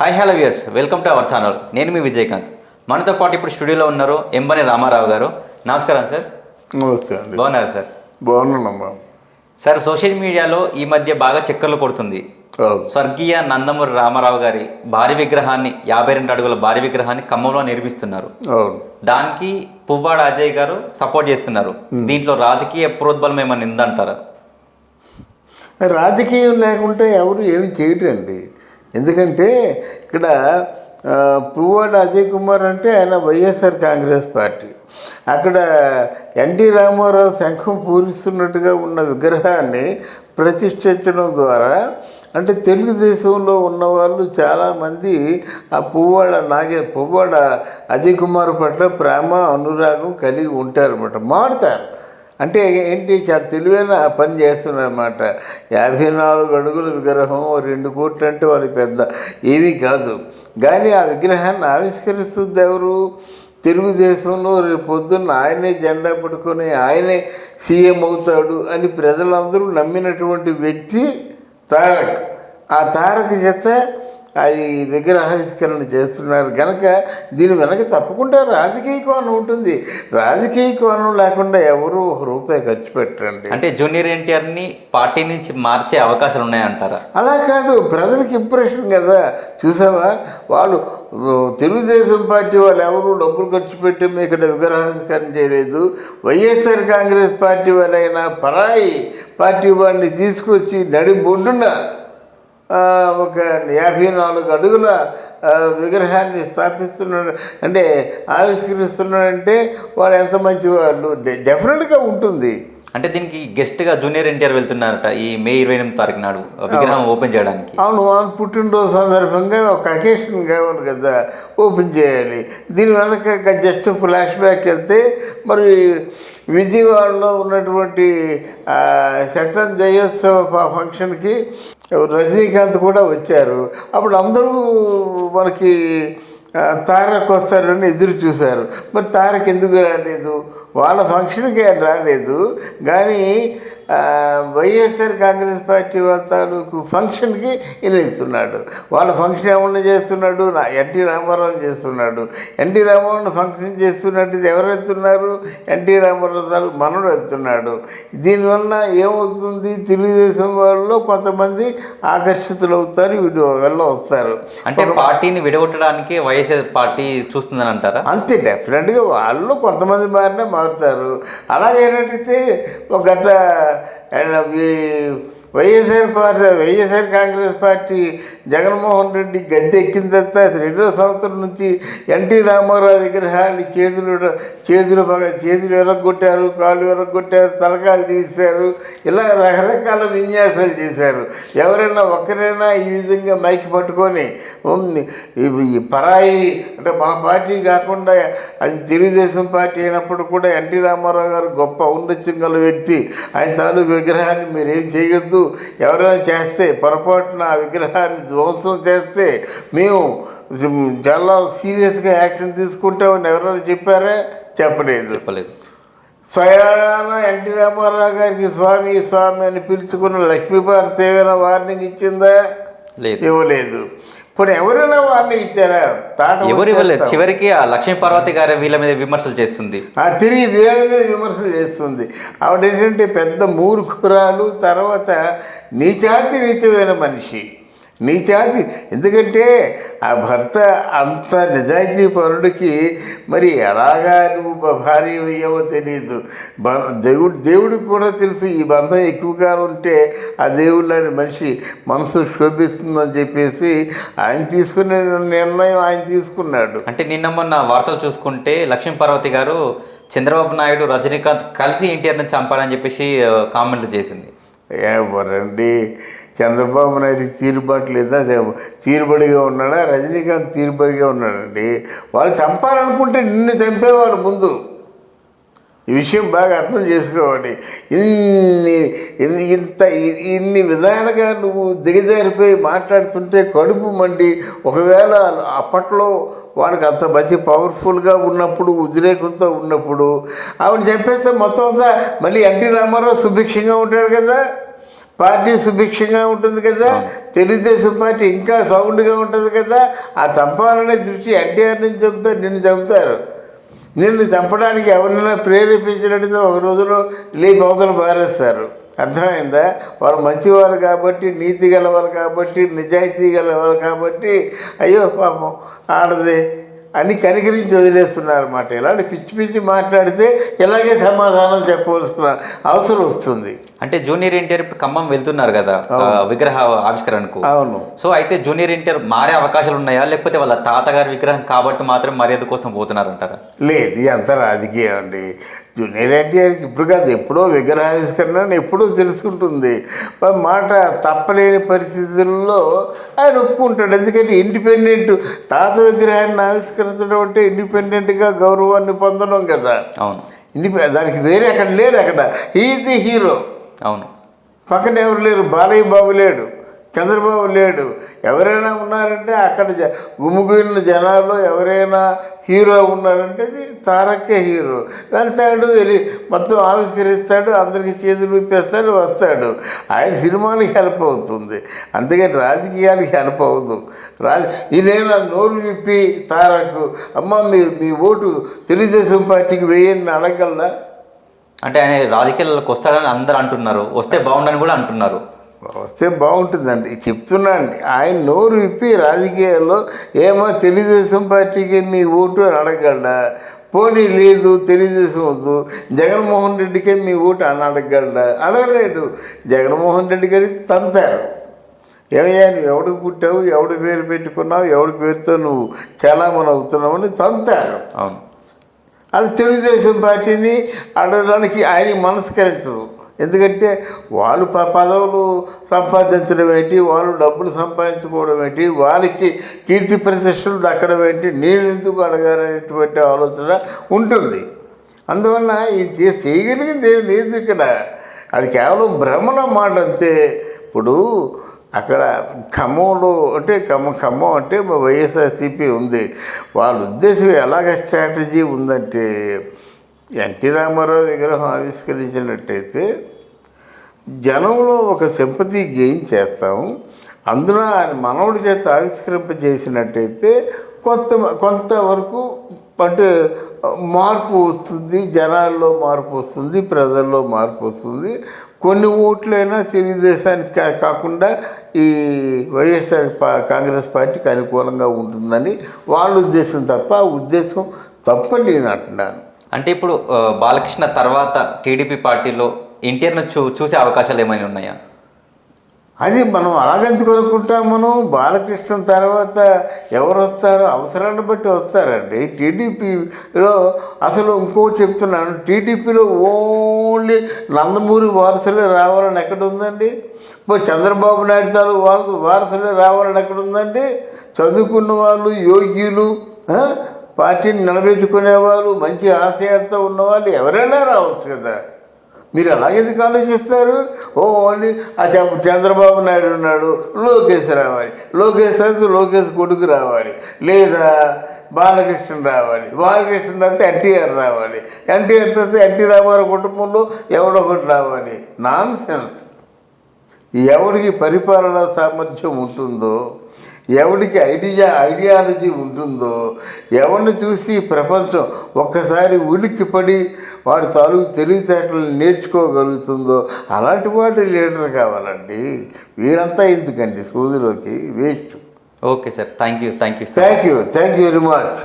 Hi hello viewers, welcome to our channel. నేను మీ విజయకాంత్. మనతో పాటు ఇప్పుడు స్టూడియోలో ఉన్నారు ఎంబని రామారావు గారు. నమస్కారం సార్. నమస్తే అండి. బాగున్నారు సార్? బాగున్నానమ్మా. సార్, సోషల్ మీడియాలో ఈ మధ్య బాగా చక్కర్లు కొడుతుంది. స్వర్గీయ నందమూరి రామారావు గారి భారీ విగ్రహాన్ని 52 అడుగుల భారీ విగ్రహాన్ని ఖమ్మంలో నిర్మిస్తున్నారు. దానికి పువ్వాడ అజయ్ గారు సపోర్ట్ చేస్తున్నారు. దీంట్లో రాజకీయ ప్రోద్బలం ఏమన్నా ఉందంటారా? రాజకీయం లేకుంటే ఎవరు ఏమి చేయటండి. ఎందుకంటే ఇక్కడ పువ్వాడ అజయ్ కుమార్ అంటే ఆయన వైఎస్ఆర్ కాంగ్రెస్ పార్టీ. అక్కడ ఎన్టీ రామారావు శంఖం పూరిస్తున్నట్టుగా ఉన్న విగ్రహాన్ని ప్రతిష్ఠించడం ద్వారా అంటే తెలుగుదేశంలో ఉన్నవాళ్ళు చాలామంది ఆ పువ్వాడ అజయ్ కుమార్ పట్ల ప్రేమ అనురాగం కలిగి ఉంటారన్నమాట, మారుతారు. అంటే ఏంటి, చాలా తెలివైన పని చేస్తున్నారన్నమాట. 54 అడుగుల విగ్రహం 2 కోట్లు అంటే వాళ్ళు పెద్ద ఏమీ కాదు. కానీ ఆ విగ్రహాన్ని ఆవిష్కరిస్తుంది ఎవరు? తెలుగుదేశంలో రేపు పొద్దున్న ఆయనే జెండా పట్టుకొని ఆయనే సీఎం అవుతాడు అని ప్రజలందరూ నమ్మినటువంటి వ్యక్తి తారక్. ఆ తారక్ చేత అది విగ్రహావిష్కరణ చేస్తున్నారు కనుక దీని వెనక తప్పకుండా రాజకీయ కోణం ఉంటుంది. రాజకీయ కోణం లేకుండా ఎవరు ₹1 ఖర్చు పెట్టండి. అంటే జూనియర్ ఎన్టీఆర్ని పార్టీ నుంచి మార్చే అవకాశాలు ఉన్నాయంటారా? అలా కాదు, ప్రజలకు ఇంప్రెషన్ కదా. చూసావా, వాళ్ళు తెలుగుదేశం పార్టీ వాళ్ళు ఎవరు డబ్బులు ఖర్చు పెట్టి ఇక్కడ విగ్రహావిష్కరణ చేయలేదు. వైఎస్ఆర్ కాంగ్రెస్ పార్టీ వాళ్ళైనా పరాయి పార్టీ వాళ్ళని తీసుకొచ్చి నడి బొడ్డున ఒక 54 అడుగుల విగ్రహాన్ని స్థాపిస్తున్నాడు అంటే ఆవిష్కరిస్తున్నాడంటే వాళ్ళు ఎంత మంచి వాళ్ళు. డెఫినెట్గా ఉంటుంది. అంటే దీనికి గెస్ట్గా జూనియర్ ఎన్టీఆర్ వెళ్తున్నారట ఈ మే 28వ తారీఖు నాడు విగ్రహం ఓపెన్ చేయడానికి. అవును, వాళ్ళ పుట్టినరోజు సందర్భంగా ఒక అకేషన్ కావాలి కదా, ఓపెన్ చేయాలి. దీని వెనక జస్ట్ ఫ్లాష్ బ్యాక్ వెళ్తే మరి విజయవాడలో ఉన్నటువంటి జయోత్సవ ఫంక్షన్కి రజనీకాంత్ కూడా వచ్చారు. అప్పుడు అందరూ మనకి తారక్ వస్తారని ఎదురు చూశారు. మరి తారక్ ఎందుకు రాలేదు? వాళ్ళ ఫంక్షన్కి ఆయన రాలేదు, కానీ వైఎస్ఆర్ కాంగ్రెస్ పార్టీ వాళ్ళ తాలూకు ఫంక్షన్కి ఈయన వెళ్తున్నాడు. వాళ్ళ ఫంక్షన్ ఏమన్నా చేస్తున్నాడు, ఎన్టీ రామారావు చేస్తున్నాడు. ఎన్టీ రామారావు ఫంక్షన్ చేస్తున్నట్టు ఎవరు వెళ్తున్నారు? ఎన్టీ రామారావు తాలూకు మనడు వెళ్తున్నాడు. దీనివల్ల ఏమవుతుంది, తెలుగుదేశం వాళ్ళలో కొంతమంది ఆకర్షితులు అవుతారు, వీడు వస్తారు. అంటే పార్టీని విడగొట్టడానికి వైఎస్ఆర్ పార్టీ చూస్తుందని అంటారా? అంతే, డెఫినెట్గా వాళ్ళు కొంతమంది మారినా మారుతారు. అలాగేనట్టయితే ఒక గత వైఎస్ఆర్ కాంగ్రెస్ పార్టీ జగన్మోహన్ రెడ్డి గద్దె ఎక్కిన తర్వాత 2వ సంవత్సరం నుంచి ఎన్టీ రామారావు విగ్రహాన్ని చేతులు ఎరగొట్టారు, కాళ్ళు ఎరగొట్టారు, తలకాలు తీశారు. ఇలా రకరకాల విన్యాసాలు చేశారు. ఎవరైనా ఒక్కరైనా ఈ విధంగా మైక్ పట్టుకొని పరాయి అంటే మా పార్టీ కాకుండా అది తెలుగుదేశం పార్టీ అయినప్పుడు కూడా ఎన్టీ రామారావు గారు గొప్ప ఔన్నత్యం గల వ్యక్తి, ఆయన తాలూకు విగ్రహాన్ని మీరేం చేయొద్దు, ఎవరైనా చేస్తే పొరపాటున ఆ విగ్రహాన్ని ధ్వంసం చేస్తే మేము చాలా సీరియస్గా యాక్షన్ తీసుకుంటామని ఎవరైనా చెప్పారా? చెప్పలేదు. స్వయాన ఎన్టీ రామారావు గారికి స్వామి స్వామి అని పిలుచుకున్న లక్ష్మీపార్వతి ఏమైనా వార్నింగ్ ఇచ్చిందా? ఇవ్వలేదు. ఇప్పుడు ఎవరైనా వార్నింగ్ ఇచ్చారా? ఎవరు ఇవ్వలేదు. చివరికి ఆ లక్ష్మీపార్వతి గారి వీళ్ళ మీద విమర్శలు చేస్తుంది, తిరిగి వీళ్ళ మీద విమర్శలు చేస్తుంది. ఆవిడ ఏంటంటే పెద్ద మూర్ఖురాలు, తర్వాత నీచమైన మనిషి. ఎందుకంటే ఆ భర్త అంత నిజాయితీ పరుడికి మరి ఎలాగా నువ్వు భార్య అయ్యావో తెలియదు. దేవుడికి కూడా తెలుసు ఈ బంధం ఎక్కువగా ఉంటే ఆ దేవుళ్ళని మనిషి మనసు శోభిస్తుందని చెప్పేసి ఆయన తీసుకునే నిర్ణయం ఆయన తీసుకున్నాడు. అంటే నిన్న మొన్న వార్తలు చూసుకుంటే లక్ష్మీపార్వతి గారు చంద్రబాబు నాయుడు రజనీకాంత్ కలిసి ఎన్టీఆర్ని చంపాలని చెప్పేసి కామెంట్లు చేసింది. ఎవరండి చంద్రబాబు నాయుడు తీరుబాటు లేదా? తీరుబడిగా ఉన్నాడా? రజనీకాంత్ తీరుబడిగా ఉన్నాడండి. వాళ్ళు చంపాలనుకుంటే నిన్ను చంపేవారు ముందు. ఈ విషయం బాగా అర్థం చేసుకోవాలి. ఇన్ని విధాలుగా నువ్వు దిగజారిపోయి మాట్లాడుతుంటే కడుపు మండి, ఒకవేళ అప్పట్లో వాడికి అంత మంచి పవర్ఫుల్గా ఉన్నప్పుడు, ఉద్రేకంతో ఉన్నప్పుడు ఆవిడ చెప్పేస్తే మొత్తం అంతా మళ్ళీ ఎన్టీ రామారావు సుభిక్షంగా ఉంటాడు కదా. పార్టీ సుభిక్షంగా ఉంటుంది కదా, తెలుగుదేశం పార్టీ ఇంకా సౌండ్గా ఉంటుంది కదా. ఆ చంపాలనే దృష్టి ఎన్టీఆర్ నుంచి చెబుతారు, నిన్ను చెబుతారు. నిన్ను చంపడానికి ఎవరినైనా ప్రేరేపించినట్టుగా ఒక రోజులో లేపి అవతల పారేస్తారు. అర్థమైందా? వాళ్ళు మంచివారు కాబట్టి, నీతి గలవారు కాబట్టి, నిజాయితీ గలవారు కాబట్టి, అయ్యో పాపం ఆడదే అని కనికరించి వదిలేస్తున్నారు అన్నమాట. ఇలాంటి పిచ్చి పిచ్చి మాట్లాడితే ఇలాగే సమాధానం చెప్పవలసిన అవసరం వస్తుంది. అంటే జూనియర్ ఎన్టీఆర్ ఇప్పుడు ఖమ్మం వెళ్తున్నారు కదా విగ్రహ ఆవిష్కరణకు. అవును. సో అయితే జూనియర్ ఎన్టీఆర్ మారే అవకాశాలు ఉన్నాయా, లేకపోతే వాళ్ళ తాతగారి విగ్రహం కాబట్టి మాత్రం మర్యాద కోసం పోతున్నారంటారా? లేదు, అంత రాజకీయం అండి. జూనియర్ ఎన్టీఆర్కి ఇప్పుడు కాదు, ఎప్పుడో విగ్రహావిష్కరణ ఎప్పుడో తెలుసుకుంటుంది. మాట తప్పలేని పరిస్థితుల్లో ఆయన ఒప్పుకుంటాడు. ఎందుకంటే ఇండిపెండెంట్ తాత విగ్రహాన్ని ఆవిష్కరించడం అంటే ఇండిపెండెంట్గా గౌరవాన్ని పొందడం కదా. అవును. దానికి వేరే అక్కడ లేరు. అక్కడ ఈజ్ ది హీరో. అవును. పక్కన ఎవరు లేరు. బాలయ్య బాబు లేడు, చంద్రబాబు లేడు. ఎవరైనా ఉన్నారంటే అక్కడ గుమిగూడిన జనాల్లో ఎవరైనా హీరో ఉన్నారంటే అది తారక్కే హీరో. వెళ్తాడు, వెళ్ళి మొత్తం ఆవిష్కరిస్తాడు, అందరికీ చేతులు ఊపేస్తాడు, వస్తాడు. ఆయన సినిమాలకి హెల్ప్ అవుతుంది, అంతేగాని రాజకీయాలకి హెల్ప్ అవ్వదు. ఇదేనా నోరు విప్పి తారక్ అమ్మ మీ ఓటు తెలుగుదేశం పార్టీకి వేయండి అడగలరా? అంటే ఆయన రాజకీయాలకు వస్తాడని అందరూ అంటున్నారు, వస్తే బాగుండని కూడా అంటున్నారు. వస్తే బాగుంటుందండి, చెప్తున్నాండి. ఆయన నోరు విప్పి రాజకీయాల్లో ఏమో తెలుగుదేశం పార్టీకి మీ ఓటు అని అడగలడా? పోనీ లేదు తెలుగుదేశం వద్దు, జగన్మోహన్ రెడ్డికే మీ ఓటు అని అడగలడా? అడగలేడు. జగన్మోహన్ రెడ్డి గారికి తంతారు. ఏమయ్యా నువ్వు ఎవడికి పుట్టావు, ఎవడి పేరు పెట్టుకున్నావు, ఎవడి పేరుతో నువ్వు చలామణి అవుతున్నావు అని తంతారు. అవును. అది తెలుగుదేశం పార్టీని అడగడానికి ఆయన మనస్కరించరు. ఎందుకంటే వాళ్ళు పదవులు సంపాదించడం ఏంటి, వాళ్ళు డబ్బులు సంపాదించుకోవడం ఏంటి, వాళ్ళకి కీర్తి ప్రతిష్టలు దక్కడం ఏంటి, నేను ఎందుకు అడగాలనేటువంటి ఆలోచన ఉంటుంది. అందువల్ల ఇది చేయగలిగింది ఏం లేదు ఇక్కడ. అది కేవలం భ్రమల మాట అంతే. ఇప్పుడు అక్కడ ఖమ్మంలో అంటే ఖమ్మం అంటే వైఎస్ఆర్సీపీ ఉంది. వాళ్ళ ఉద్దేశం ఎలాగ స్ట్రాటజీ ఉందంటే, ఎన్టీ రామారావు విగ్రహం ఆవిష్కరించినట్టయితే జనంలో ఒక సింపతి గెయిన్ చేస్తాము. అందులో ఆయన మనవుడి చేత ఆవిష్కరింపజేసినట్టయితే కొంతవరకు అంటే మార్పు వస్తుంది, జనాల్లో మార్పు వస్తుంది, ప్రజల్లో మార్పు వస్తుంది. కొన్ని ఓట్లైనా తెలుగుదేశానికి కాకుండా ఈ వైఎస్ఆర్ కాంగ్రెస్ పార్టీకి అనుకూలంగా ఉంటుందని వాళ్ళ ఉద్దేశం తప్ప ఆ ఉద్దేశం తప్పని నేను అంటున్నాను. అంటే ఇప్పుడు బాలకృష్ణ తర్వాత టీడీపీ పార్టీలో ఎన్టీఆర్ను చూసే అవకాశాలు ఏమైనా ఉన్నాయా? అది మనం అలాగెందుకు అనుకుంటాం. మనం బాలకృష్ణ తర్వాత ఎవరు వస్తారో అవసరాన్ని బట్టి వస్తారండి. టీడీపీలో అసలు ఇంకోటి చెప్తున్నాను, టీడీపీలో ఓన్లీ నందమూరి వారసులే రావాలని ఎక్కడ ఉందండి? ఇప్పుడు చంద్రబాబు నాయుడు తాలూ వారసులే రావాలని ఎక్కడ ఉందండి? చదువుకున్న వాళ్ళు, యోగ్యులు, పార్టీని నిలబెట్టుకునేవాళ్ళు, మంచి ఆశయాలతో ఉన్నవాళ్ళు ఎవరైనా రావచ్చు కదా. మీరు అలాగెందుకు ఆలోచిస్తారు? ఓన్లీ ఆ చంద్రబాబు నాయుడు ఉన్నాడు, లోకేష్ రావాలి, లోకేష్ కొడుకు రావాలి, లేదా బాలకృష్ణ రావాలి, బాలకృష్ణ తర్వాత ఎన్టీఆర్ రావాలి, ఎన్టీఆర్ తర్వాత ఎన్టీ రామారావు కుటుంబంలో ఎవడో ఒకటి రావాలి. Non sense. ఎవరికి పరిపాలనా సామర్థ్యం ఉంటుందో, ఎవడికి ఐడియాలజీ ఉంటుందో, ఎవరిని చూసి ప్రపంచం ఒక్కసారి ఉలిక్కిపడి వాడి తాలూకు తెలివితేటలు నేర్చుకోగలుగుతుందో అలాంటి వాటి లీడర్ కావాలండి. వీరంతా ఎందుకండి సూదిలోకి waste. Okay sir, thank you very much.